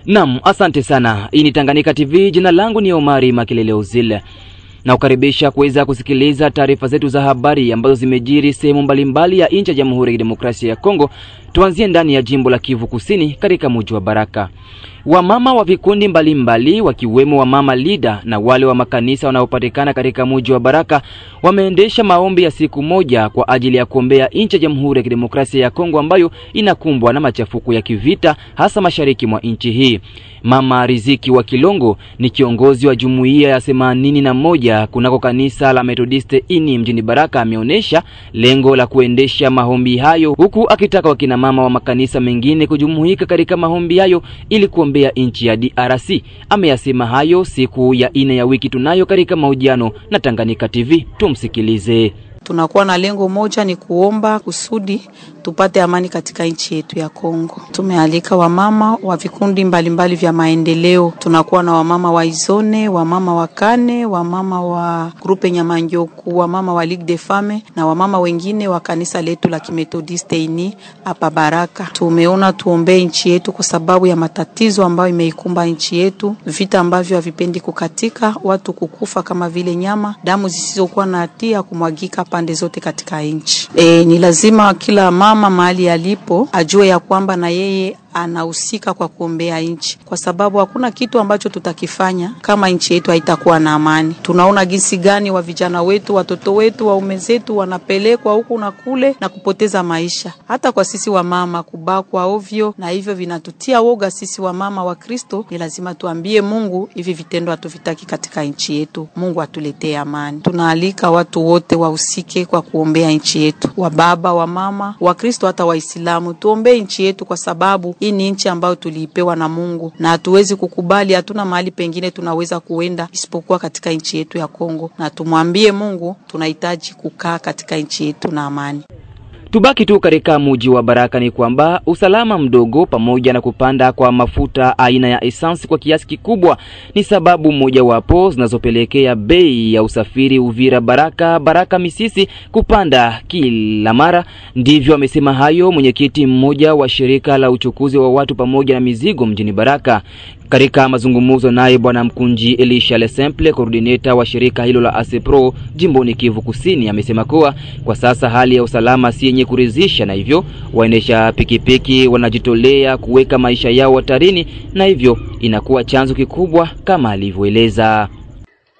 Naam, asante sana. Hii ni Tanganyika TV, jina langu ni Omari Makelele Uzile. Na ukaribisha kuweza kusikiliza taarifa zetu za habari ambazo zimejiri sehemu mbalimbali ya nchi ya Jamhuri ya Demokrasia ya Kongo. Tuanzie ndani ya jimbo la Kivu Kusini katika mji wa Baraka. Wamama wa vikundi mbalimbali wakiwemo wa mama Lida na wale wa makanisa wanaopatikana katika mji wa Baraka wameendesha maombi ya siku moja kwa ajili ya kuombea nchi ya Jamhuri ya Demokrasia ya Kongo ambayo inakumbwa na machafuko ya kivita hasa mashariki mwa nchi hii. Mama Riziki wa Kilongo ni kiongozi wa jumuiya ya 81 kunako kanisa la Methodiste ini mjini Baraka ameonesha lengo la kuendesha maombi hayo huku akitaka wakina mama wa makanisa mengine kujumuika katika maombi hayo ili kuombea nchi ya DRC. Ameyasema hayo siku ya 4 ya wiki tunayo katika mahojiano na Tanganyika TV. Tumsikilize. Tunakuwa na lengo moja, ni kuomba kusudi tupate amani katika nchi yetu ya Kongo. Tumealika wamama wa vikundi mbalimbali vya maendeleo. Tunakuwa na wamama wa Izone, wamama wa Kane, wamama wa Grupe Nyamanjoku, wamama wa Ligue des Femmes na wamama wengine wa kanisa letu la Kimethodiste ini hapa Baraka. Tumeona tuombee nchi yetu kwa sababu ya matatizo ambayo imeikumba nchi yetu, vita ambavyo havipendi kukatika, watu kukufa kama vile nyama, damu zisizokuwa na hatia kumwagika pande zote katika nchi. Ni lazima kila mama mahali alipo ajue ya kwamba na yeye anahusika kwa kuombea nchi, kwa sababu hakuna kitu ambacho tutakifanya kama nchi yetu haitakuwa na amani. Tunaona jinsi gani wa vijana wetu, watoto wetu, waume zetu wanapelekwa huku na kule na kupoteza maisha. Hata kwa sisi wa mama kubakwa ovyo, na hivyo vinatutia woga sisi wa mama wa Kristo. Ni lazima tuambie Mungu hivi vitendo hatuvitaki katika nchi yetu. Mungu atuletee amani. Tunaalika watu wote wahusike kwa kuombea nchi yetu. Wa baba, wa mama, wa Kristo, hata Waislamu, tuombee nchi yetu kwa sababu hii ni nchi ambayo tuliipewa na Mungu na hatuwezi kukubali, hatuna mahali pengine tunaweza kuenda isipokuwa katika nchi yetu ya Kongo, na tumwambie Mungu tunahitaji kukaa katika nchi yetu na amani. Tubaki tu katika mji wa Baraka ni kwamba usalama mdogo pamoja na kupanda kwa mafuta aina ya essence kwa kiasi kikubwa ni sababu moja wapo zinazopelekea bei ya usafiri Uvira Baraka Misisi kupanda kila mara. Ndivyo amesema hayo mwenyekiti mmoja wa shirika la uchukuzi wa watu pamoja na mizigo mjini Baraka. Katika mazungumzo naye Bwana Mkunji Elisha Le Simple, coordinator wa shirika hilo la ASEPRO jimboni Kivu Kusini, amesema kuwa kwa sasa hali ya usalama si yenye kuridhisha, na hivyo waendesha pikipiki wanajitolea kuweka maisha yao hatarini, na hivyo inakuwa chanzo kikubwa kama alivyoeleza.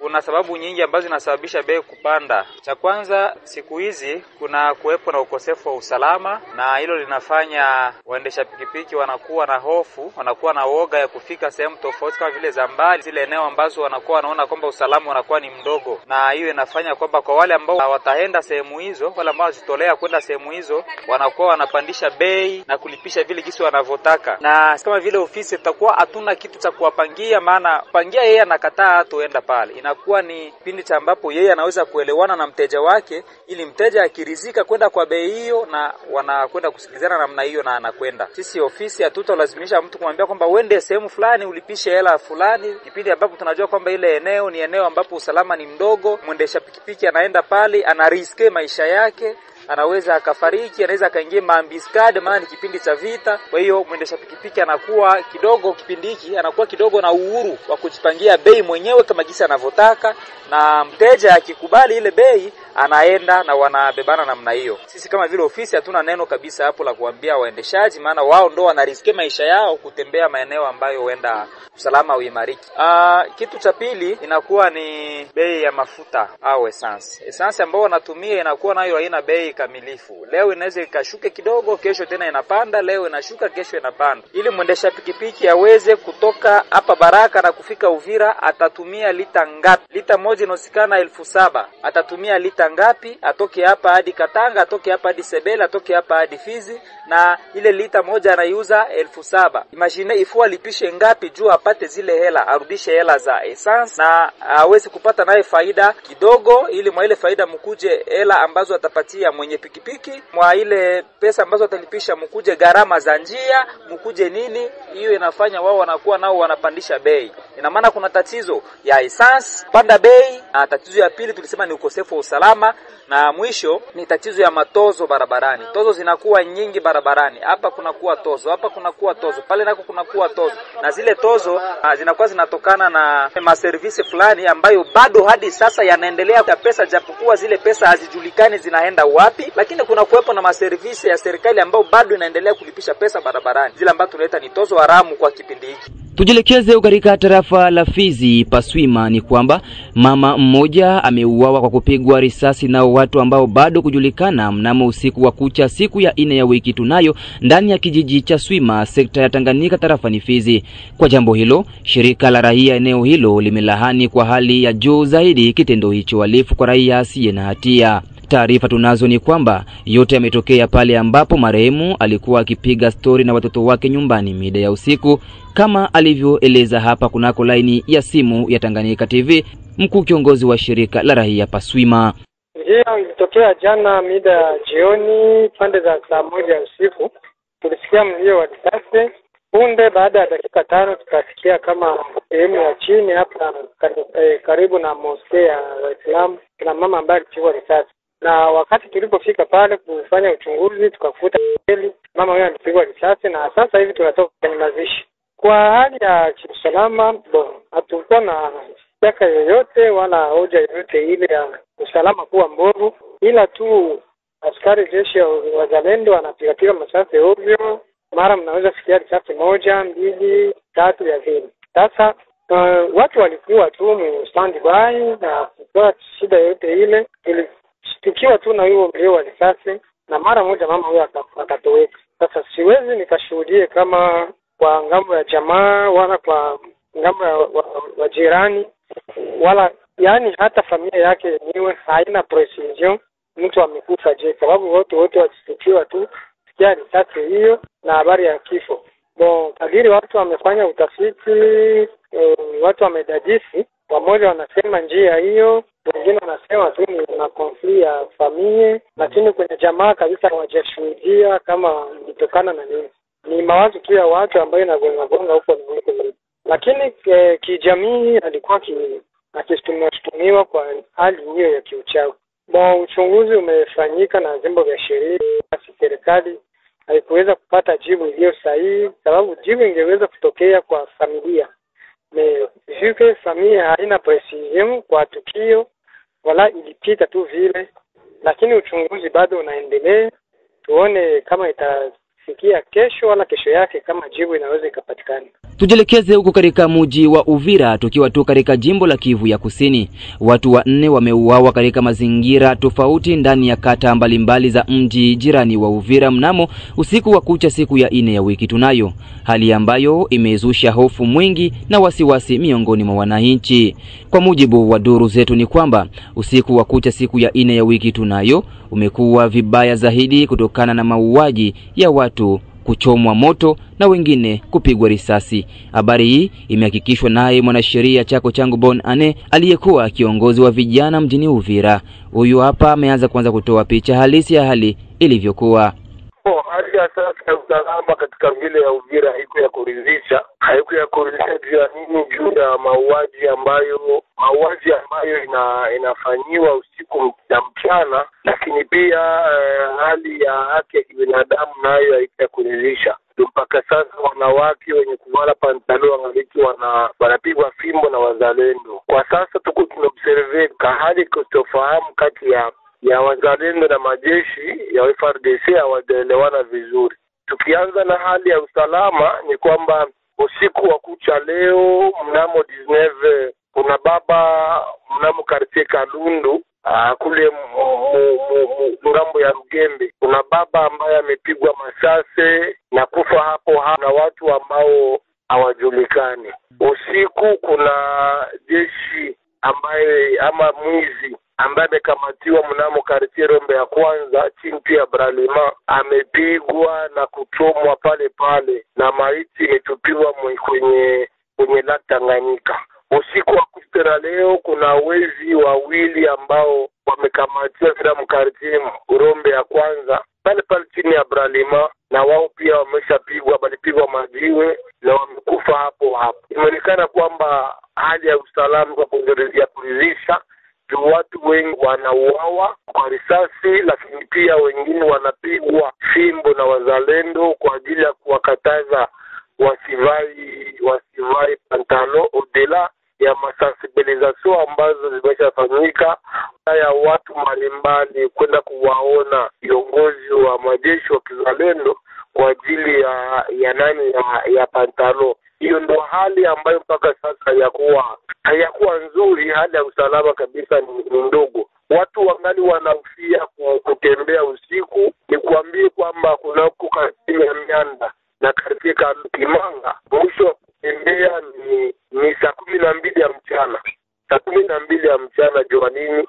Kuna sababu nyingi ambazo zinasababisha bei kupanda. Cha kwanza, siku hizi kuna kuwepo na ukosefu wa usalama, na hilo linafanya waendesha pikipiki wanakuwa na hofu, wanakuwa na woga ya kufika sehemu tofauti kama vile za mbali, zile eneo ambazo wanakuwa wanaona kwamba usalama unakuwa ni mdogo, na hiyo inafanya kwamba kwa wale ambao wataenda sehemu hizo, wale ambao wajitolea kwenda sehemu hizo, wanakuwa wanapandisha bei na kulipisha vile kisi wanavyotaka. Na kama vile ofisi tutakuwa hatuna kitu cha kuwapangia, maana pangia yeye anakataa tuenda pale. Inakuwa ni kipindi cha ambapo yeye anaweza kuelewana na mteja wake, ili mteja akirizika kwenda kwa bei hiyo na wanakwenda kusikilizana namna hiyo na anakwenda. Sisi ofisi hatutalazimisha mtu kumwambia kwamba uende sehemu fulani ulipishe hela fulani, kipindi ambapo tunajua kwamba ile eneo ni eneo ambapo usalama ni mdogo. Mwendesha pikipiki anaenda pale, anariske maisha yake, anaweza akafariki, anaweza akaingia maambiskade, maana ni kipindi cha vita. Kwa hiyo mwendesha pikipiki anakuwa kidogo, kipindi hiki anakuwa kidogo na uhuru wa kujipangia bei mwenyewe kama jinsi anavyotaka, na mteja akikubali ile bei anaenda na wanabebana namna hiyo. Sisi kama vile ofisi hatuna neno kabisa hapo la kuambia waendeshaji, maana wao ndo wanariske maisha yao kutembea maeneo ambayo huenda usalama uimariki. Kitu cha pili inakuwa ni bei ya mafuta au essence. Essence ambayo wanatumia inakuwa nayo haina bei kamilifu. Leo inaweza ikashuke kidogo, kesho tena inapanda, leo inashuka, kesho inapanda. Ili mwendesha pikipiki aweze kutoka hapa Baraka na kufika Uvira, atatumia lita ngapi? Lita moja inosikana 7,000. Atatumia lita ngapi? Atoke hapa hadi Katanga, atoke hapa hadi Sebela, atoke hapa hadi Fizi, na ile lita moja anaiuza 7,000. Imagine ifua lipishe ngapi juu apate zile hela, arudishe hela za essence na aweze kupata naye faida kidogo, ili mwa ile faida mkuje hela ambazo atapatia mwenye pikipiki, mwa ile pesa ambazo atalipisha mkuje gharama za njia, mkuje nini. Hiyo inafanya wao wanakuwa nao wanapandisha bei. Ina maana kuna tatizo ya essence panda bei, na tatizo ya pili tulisema ni ukosefu wa usalama, na mwisho ni tatizo ya matozo barabarani. Tozo zinakuwa nyingi barabarani. Hapa kunakuwa tozo, hapa kunakuwa tozo, pale nako kunakuwa tozo. Na zile tozo zinakuwa zinatokana na maservisi fulani ambayo bado hadi sasa yanaendelea kwa pesa, japokuwa zile pesa hazijulikani zinaenda wapi, lakini kuna kuwepo na maservisi ya serikali ambayo bado inaendelea kulipisha pesa barabarani. Zile ambazo tunaita ni tozo haramu kwa kipindi hiki. Tujielekeze katika tarafa la Fizi Paswima. Ni kwamba mama mmoja ameuawa kwa kupigwa risasi na watu ambao bado kujulikana mnamo usiku wa kucha siku ya 4 ya wiki tunayo ndani ya kijiji cha Swima, sekta ya Tanganyika, tarafani Fizi. Kwa jambo hilo, shirika la raia eneo hilo limelahani kwa hali ya juu zaidi kitendo hicho halifu kwa raia asiye na hatia. Taarifa tunazo ni kwamba yote yametokea pale ambapo marehemu alikuwa akipiga stori na watoto wake nyumbani mida ya usiku, kama alivyoeleza hapa kunako laini ya simu ya Tanganyika TV mkuu kiongozi wa shirika la raia Paswima. Hiyo ilitokea jana mida ya jioni pande za saa 1 usiku. Tulisikia mlio wa risasi. Punde baada ya dakika 5 tukasikia kama sehemu ya chini hapa karibu na moskea ya Waislamu kuna mama ambaye alipigwa risasi. Na wakati tulipofika pale kufanya uchunguzi tukakuta kweli mama huyo alipigwa risasi, na sasa hivi tunatoka kwenye mazishi. Kwa hali ya kiusalama, hatukuwa na shaka yoyote wala hoja yoyote ile ya usalama kuwa mbovu, ila tu askari jeshi ya wazalendo wanapiga masasi ovyo. Mara mnaweza sikia risasi 1, 2, 3 ya vile. Sasa watu walikuwa tu standby na kwa shida yoyote ile, tukiwa tu na hiyo mlio wa risasi, na mara moja mama huyo akatoweka. Sasa siwezi nikashuhudie kama kwa ngambo ya jamaa wala kwa ngambo ya wa jirani wala yani hata familia yake yenyewe haina precision mtu amekufa je, sababu wote wasitikiwa tu sikia risasi hiyo na habari ya kifo. Kadiri watu wamefanya utafiti, watu wamedadisi, wamoja wanasema njia hiyo, wengine wanasema tu ni na konfli ya familia, lakini kwenye jamaa kabisa hawajashuhudia kama ilitokana na nini. Ni mawazo tu ya watu ambayo inagonga huko na huko. Lakini kijamii alikuwa akishtumiwa kwa hali hiyo ya kiuchawi. Uchunguzi umefanyika na vyombo vya sheria, serikali haikuweza kupata jibu iliyo sahihi, sababu jibu ingeweza kutokea kwa familia. Vile familia haina precision kwa tukio wala ilipita tu vile, lakini uchunguzi bado unaendelea. Tuone kama itafikia kesho wala kesho yake kama jibu inaweza ikapatikana. Tujelekeze huko katika mji wa Uvira, tukiwa tu katika jimbo la Kivu ya Kusini. Watu 4 wameuawa katika mazingira tofauti ndani ya kata mbalimbali za mji jirani wa Uvira mnamo usiku wa kucha siku ya 4 ya wiki tunayo. Hali ambayo imezusha hofu mwingi na wasiwasi miongoni mwa wananchi. Kwa mujibu wa duru zetu ni kwamba usiku wa kucha siku ya 4 ya wiki tunayo umekuwa vibaya zaidi kutokana na mauaji ya watu, kuchomwa moto na wengine kupigwa risasi. Habari hii imehakikishwa naye mwanasheria Chako Changu Bon Ane aliyekuwa kiongozi wa vijana mjini Uvira. Huyu hapa ameanza kuanza kutoa picha halisi ya hali ilivyokuwa. Hali ya sasa ya usalama katika vile ya Uvira haiko ya kuridhisha. Haiko ya kuridhisha juu ya nini? Juu ya mauaji ambayo inafanyiwa usiku na mchana, lakini pia hali ya haki ya kibinadamu nayo haiko ya kuridhisha. Mpaka sasa wanawake wenye kuvala pantalo wangaliki wanapigwa fimbo na wazalendo. Kwa sasa tuko tunaobserve hali kutofahamu kati ya wazalendo na majeshi ya FARDC hawajaelewana vizuri. Tukianza na hali ya usalama ni kwamba usiku wa kucha leo mnamo 19 kuna baba mnamo quartier Kalundu kule ngambo ya Rugembe, kuna baba ambaye amepigwa masase na kufa hapo na watu ambao hawajulikani. Usiku kuna jeshi ambaye ama mwizi ambaye amekamatiwa mnamo quartier Rombe ya kwanza chini ya Bralima, amepigwa na kuchomwa pale na maiti imetupiwa kwenye Lake Tanganyika. Usiku wa kucha leo kuna wezi 2 ambao wamekamatiwa mnamo quartier Rombe ya kwanza pale chini ya Bralima, na wao pia walipigwa majiwe na kufa hapo hapo. Imeonekana kwamba hali ya usalama kwa kuridhisha, juu watu wengi wanauawa kwa risasi, lakini pia wengine wanapigwa fimbo na wazalendo kwa ajili ya kuwakataza wasivai pantalo, odela ya masensibilisation ambazo zimeshafanyika ya watu mbalimbali kwenda kuwaona viongozi wa majeshi wa kizalendo kwa ajili ya pantalo. Hiyo ndo hali ambayo mpaka sasa hayakuwa nzuri. Hali ya usalama kabisa ni ndogo. Watu wangali wanahofia kutembea usiku. Ni kuambie kwamba kuna kukatini ya Mianda na katika Kimanga, mwisho wa kutembea ni saa 12 ya mchana. Saa 12 ya mchana Joanini,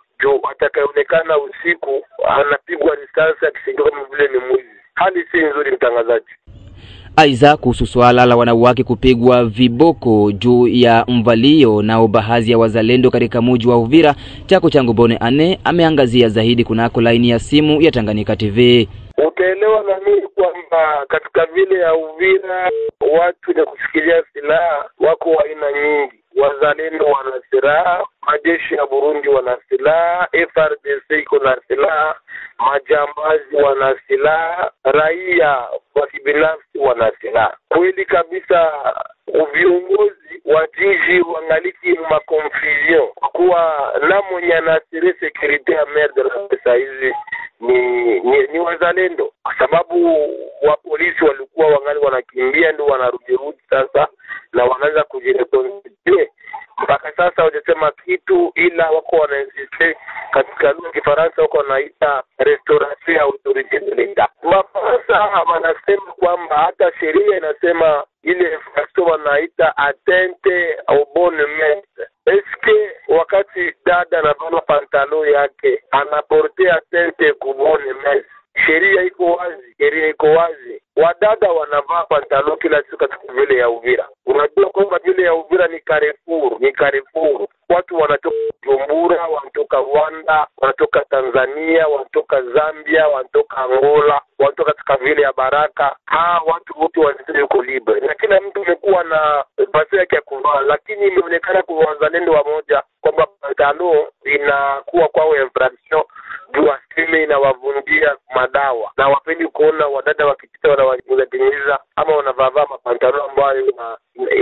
atakayeonekana usiku anapigwa risasi akisingizwa kama vile ni mwizi. Hali si nzuri, mtangazaji. Aiza kuhusu swala la wanawake kupigwa viboko juu ya mvalio na baadhi ya wazalendo katika mji wa Uvira, Chako Changu Bone Ane ameangazia zaidi kunako laini ya simu ya Tanganyika TV. Utaelewa na mimi kwamba katika vile ya Uvira watu na kufikiria silaha wako aina nyingi. Wazalendo wana silaha, majeshi ya Burundi wana silaha, FRDC iko na silaha, majambazi wana silaha, raia wa kibinafsi wana silaha. Kweli kabisa viongozi wa jiji wangaliki makonfusion kwa kuwa na mwenye anasiri security ya maire la pesa hizi ni wazalendo, kwa sababu wa polisi walikuwa wangali wanakimbia ndio wanarudi sasa na wanaanza kujirekonsilie. Mpaka sasa hawajasema kitu, ila wako wanainsiste katika lugha ya Kifaransa wako wanaita restauration ya autorité de l'État. Mafaransa wanasema kwamba hata sheria inasema ile infraction wanaita atteinte au bonne mœurs. Eske wakati dada anavaa pantalo yake anaportea atteinte ku bonne mœurs? Sheria iko wazi. Wadada wanavaa pantalo kila siku katika vile ya Uvira. Unajua kwamba vile ya Uvira ni Carrefour. Watu wanatoka Bujumbura, wanatoka Rwanda, wanatoka Tanzania, wanatoka Zambia, wanatoka Angola, wanatoka katika vile ya Baraka. Watu wote wanatoka libre. Na kila mtu amekuwa na pasi yake ya kuvaa, lakini imeonekana kwa wazalendo wamoja kwamba pantalo inakuwa kwao infraction juu asili inawavundia madawa, na wapendi kuona wadada wakipita wanawatengeneza ama wanavaa mapantalo ambayo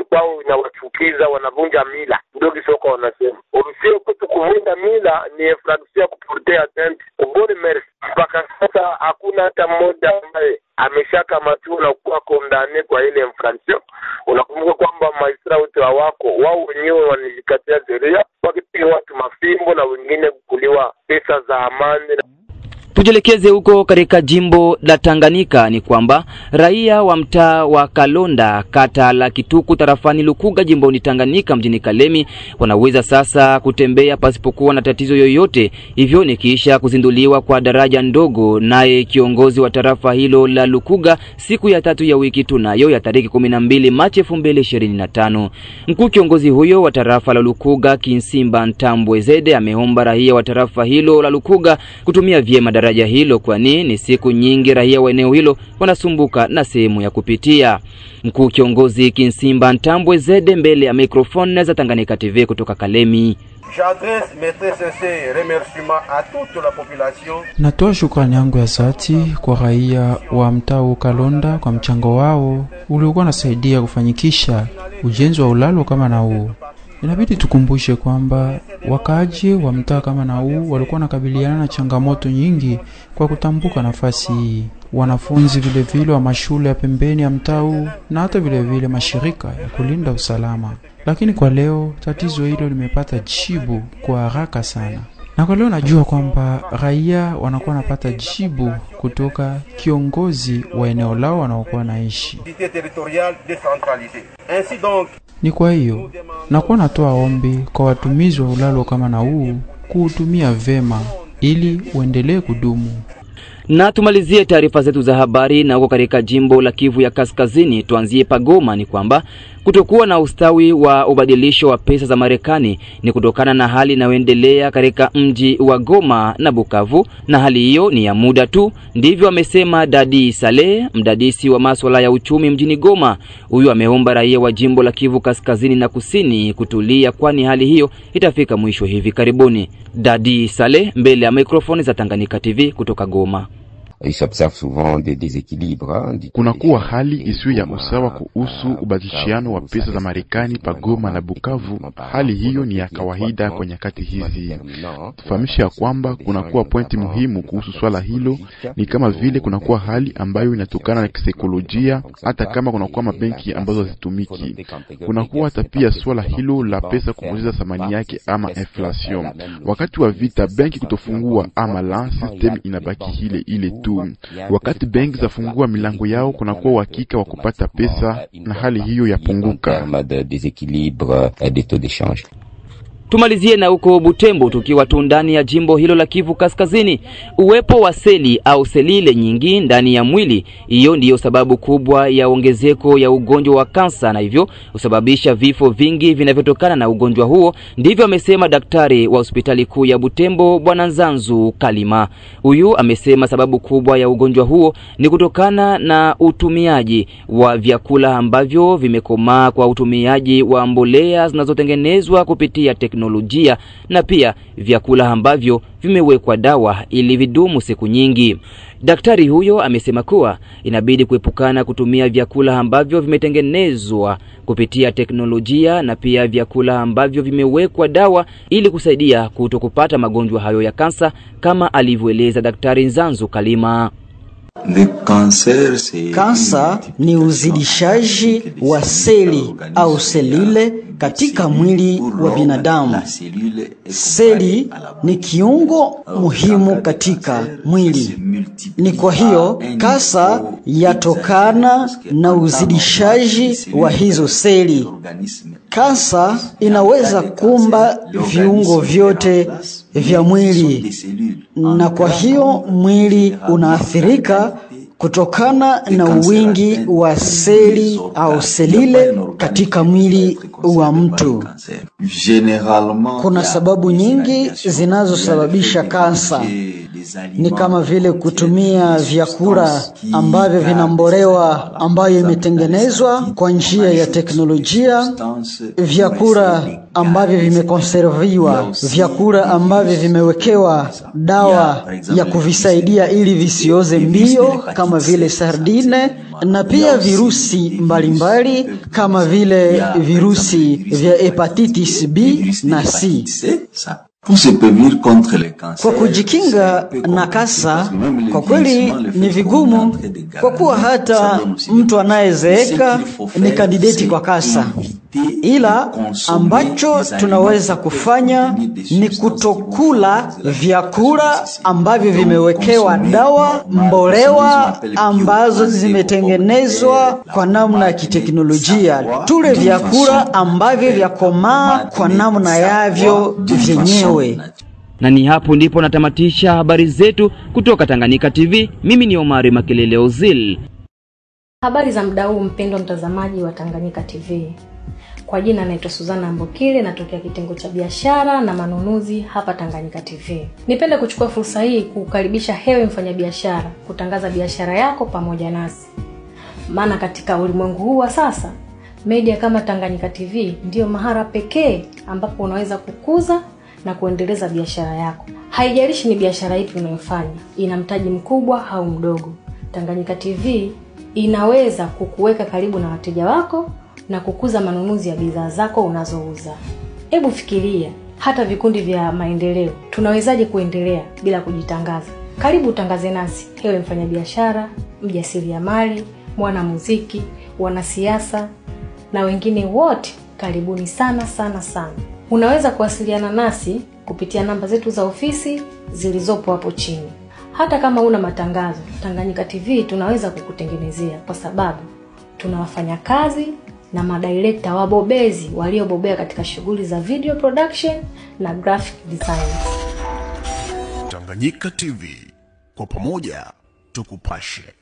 kwao inawachukiza, wanavunja mila. Ndio kisoko wanasema urusio kutu kuvunja mila ni infraction ya kuportea atteinte ubone merci. Mpaka sasa hakuna hata mmoja ambaye ameshakamatwa na kuwa kondane kwa ile infraction. Unakumbuka kwamba maistra wote wao wenyewe wanajikatia sheria wakipiga watu mafimbo na wengine kukuliwa pesa za amani. Tujelekeze huko katika jimbo la Tanganyika ni kwamba raia wa mtaa wa Kalonda kata la Kituku tarafani Lukuga jimboni Tanganyika mjini Kalemi wanaweza sasa kutembea pasipokuwa na tatizo yoyote. Hivyo ni kisha kuzinduliwa kwa daraja ndogo naye kiongozi wa tarafa hilo la Lukuga siku ya 3 ya wiki tunayo ya tarehe 12 Machi 2025. Mkuu kiongozi huyo wa tarafa la Lukuga Kinsimba Ntambwe Zede ameomba raia wa tarafa hilo la Lukuga kutumia vyema daraja hilo, kwani ni siku nyingi raia wa eneo hilo wanasumbuka na sehemu ya kupitia. Mkuu kiongozi Kinsimba Ntambwe Zede mbele ya mikrofoni za Tanganyika TV kutoka Kalemi. J'adresse mes très sincères remerciements à toute la population. Natoa shukrani yangu ya dhati kwa raia wa mtaa Kalonda kwa mchango wao uliokuwa unasaidia kufanyikisha ujenzi wa ulalo kama na huu. Inabidi tukumbushe kwamba wakaaji wa mtaa kama na huu walikuwa nakabiliana na changamoto nyingi kwa kutambuka nafasi hii. Wanafunzi vile vile wa mashule ya pembeni ya mtaa na hata vile vile mashirika ya kulinda usalama. Lakini kwa leo tatizo hilo limepata jibu kwa haraka sana. Na kwa leo najua kwamba raia wanakuwa napata jibu kutoka kiongozi wa eneo lao wanaokuwa naishi. Ni kwa hiyo nakuwa natoa ombi kwa watumizi wa ulalo kama na huu kuutumia vema ili uendelee kudumu. Na tumalizie taarifa zetu za habari na huko katika jimbo la Kivu ya Kaskazini. Tuanzie Pagoma. Ni kwamba kutokuwa na ustawi wa ubadilisho wa pesa za Marekani ni kutokana na hali inayoendelea katika mji wa Goma na Bukavu, na hali hiyo ni ya muda tu. Ndivyo amesema Dadi Saleh, mdadisi wa masuala ya uchumi mjini Goma. Huyu ameomba raia wa jimbo la Kivu Kaskazini na Kusini kutulia, kwani hali hiyo itafika mwisho hivi karibuni. Dadi Saleh mbele ya mikrofoni za Tanganyika TV kutoka Goma. Kunakuwa hali isiyo ya usawa kuhusu ubadilishiano wa pesa za Marekani pa Goma na Bukavu. Hali hiyo ni ya kawaida kwa nyakati hizi. Tufahamishe ya kwamba kunakuwa pointi muhimu kuhusu swala hilo, ni kama vile kunakuwa hali ambayo inatokana na kisaikolojia, hata kama kunakuwa mabenki ambazo hazitumiki. Kunakuwa hata pia swala hilo la pesa kupoteza thamani yake ama inflation. Wakati wa vita benki kutofungua ama la system inabaki ile tu. Wakati benki zafungua milango yao kunakuwa uhakika wa kupata pesa na hali hiyo yapunguka. Tumalizie na huko Butembo, tukiwa tu ndani ya jimbo hilo la Kivu Kaskazini. Uwepo wa seli au selile nyingi ndani ya mwili, hiyo ndiyo sababu kubwa ya ongezeko ya ugonjwa wa kansa, na hivyo usababisha vifo vingi vinavyotokana na ugonjwa huo. Ndivyo amesema daktari wa hospitali kuu ya Butembo Bwana Nzanzu Kalima. Huyu amesema sababu kubwa ya ugonjwa huo ni kutokana na utumiaji wa vyakula ambavyo vimekomaa kwa utumiaji wa mbolea zinazotengenezwa kupitia teknolojia, na pia vyakula ambavyo vimewekwa dawa ili vidumu siku nyingi. Daktari huyo amesema kuwa inabidi kuepukana kutumia vyakula ambavyo vimetengenezwa kupitia teknolojia na pia vyakula ambavyo vimewekwa dawa ili kusaidia kutokupata magonjwa hayo ya kansa, kama alivyoeleza Daktari Nzanzu Kalima. Kansa ni uzidishaji wa seli au selile katika mwili wa binadamu. Seli ni kiungo muhimu katika mwili. Ni kwa hiyo kansa yatokana na uzidishaji wa hizo seli. Kansa inaweza kumba viungo vyote vya mwili, na kwa hiyo mwili unaathirika kutokana na wingi wa seli au selile katika mwili wa mtu. Kuna sababu nyingi zinazosababisha kansa. Ni kama vile kutumia vyakula ambavyo vinambolewa ambayo imetengenezwa kwa njia ya teknolojia, vyakula ambavyo vimekonserviwa, vyakula ambavyo vimewekewa dawa ya kuvisaidia ili visioze mbio kama vile sardine, na pia virusi mbalimbali kama vile virusi vya hepatitis B na C. Kwa kujikinga na kansa, kwa kweli ni vigumu, kwa kuwa hata mtu anayezeeka ni kandidati kwa kansa. Ila ambacho tunaweza kufanya ni kutokula vyakula ambavyo vimewekewa dawa, mbolewa ambazo zimetengenezwa kwa namna ya kiteknolojia. Tule vyakula ambavyo vyakomaa kwa namna yavyo vyenyewe. Na ni hapo ndipo natamatisha habari zetu kutoka Tanganyika TV. Mimi ni Omari Makelele Ozil. Habari za muda huu, mpendwa mtazamaji wa Tanganyika TV. Kwa jina naitwa Suzana Mbokile, natokea kitengo cha biashara na manunuzi hapa Tanganyika TV. Nipende kuchukua fursa hii kukaribisha hewe mfanyabiashara kutangaza biashara yako pamoja nasi. Maana katika ulimwengu huu wa sasa, media kama Tanganyika TV ndio mahara pekee ambapo unaweza kukuza na kuendeleza biashara yako. Haijalishi ni biashara ipi unayofanya, ina mtaji mkubwa au mdogo, Tanganyika TV inaweza kukuweka karibu na wateja wako na kukuza manunuzi ya bidhaa zako unazouza. Hebu fikiria, hata vikundi vya maendeleo tunawezaje kuendelea bila kujitangaza? Karibu utangaze nasi, hewe mfanyabiashara, mjasiriamali, mwanamuziki, wanasiasa na wengine wote. Karibuni sana sana sana. Unaweza kuwasiliana nasi kupitia namba zetu za ofisi zilizopo hapo chini. Hata kama una matangazo, Tanganyika TV tunaweza kukutengenezea, kwa sababu tunawafanya kazi na madirector wabobezi waliobobea katika shughuli za video production na graphic design. Tanganyika TV, Kwa pamoja tukupashe.